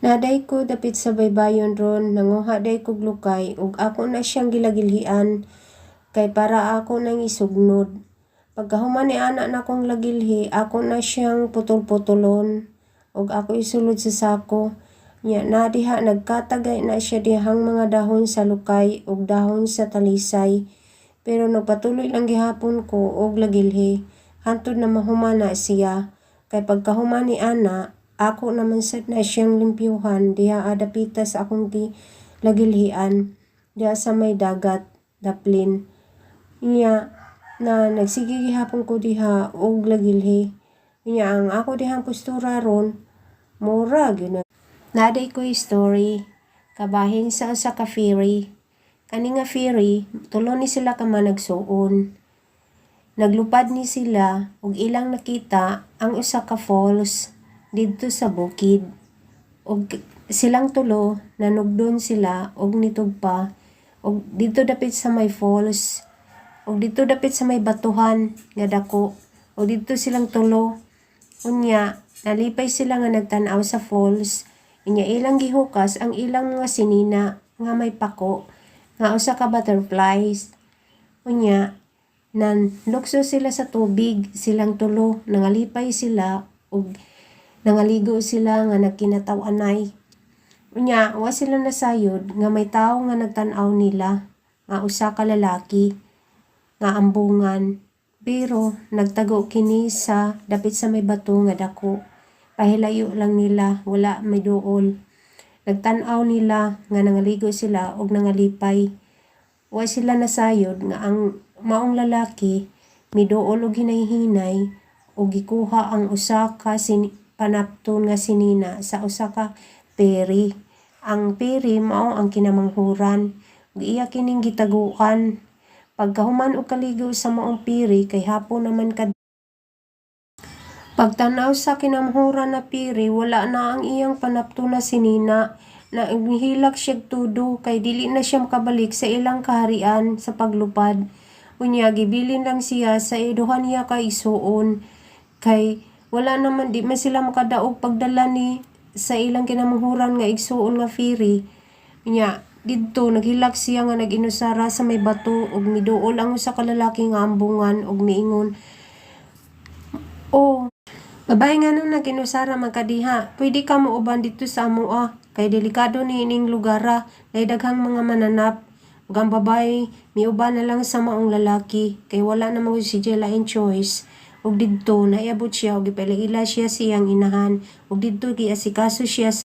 Naday ko dapit sa baybayon ron, nanguha day kog lukay, ug ako na siyang gilagilhian, kay para ako nang isugnod. Pagkahuman ni ana na kong lagilhi, ako na siyang putol-putulon, ug ako isulod sa sako. Nya na diha nagkatagay na siya dihang mga dahon sa lukay ug dahon sa talisay. Pero nagpatuloy lang gihapon ko og lagilhi, hantod na mahumana siya. Kay pagkahuman ni ana, ako naman sad na siyang limpyuhan diha adapita sa akong lagilhian diha sa may dagat, daplin. Nya na nagsige gihapon ko diha og lagilhi. Nya ang ako dihang postura ron, mura gyud. Naday ko story kabahin sa usa ka ferry. Kani nga ferry, tulo ni sila ka managsuon. Naglupad ni sila ug ilang nakita ang usa ka falls didto sa bukid. Ug silang tulo nanugdon sila og nitugpa ug dito dapit sa may falls ug dito dapit sa may batuhan nga dako ug dito silang tulo. Unya nalipay sila nga nagtan-aw sa falls. Inya ilang gihukas ang ilang mga sinina nga may pako nga usa ka butterflies. Unya nanlukso sila sa tubig, silang tulo nangalipay sila ug nangaligo sila nga nagkinataw-anay. Unya wa sila nasayod nga may tawo nga nagtan-aw nila nga usa ka lalaki nga ambungan, pero nagtago kini sa dapit sa may bato nga dako. Pahilayo lang nila, wala may duol. Nagtan-aw nila nga nangaligo sila og nangalipay. Wa sila nasayod nga ang maong lalaki miduol og hinay-hinay og gikuha ang usa ka panapton nga sinina sa usa ka peri. Ang peri mao ang kinamanghuran ug iya kining gitaguan. Pagkahuman og kaligo sa maong peri kay hapon naman pagtanaw sa kinamhuran na piri, wala na ang iyang panapto na sinina na ihilak siya tudo kay dili na siya makabalik sa ilang kaharian sa paglupad. Unya gibilin lang siya sa iduhan niya ka isuon kay wala naman di man sila makadaog pagdala ni sa ilang kinamhuran nga igsuon nga ferry. Unya didto naghilak siya nga naginusara sa may bato ug miduol ang usa ka lalaki nga ambungan ug miingon, "Oh, babae nga nung naginusara magkadiha, pwede ka mo uban dito sa amoa, kay delikado ni ining lugara, kay daghang mga mananap, ug ang babae, miuban na lang sa maong lalaki, kay wala na mo si Jella in choice, ug didto, naiabot siya, ug ipailila siya siyang inahan, ug didto giasikaso siya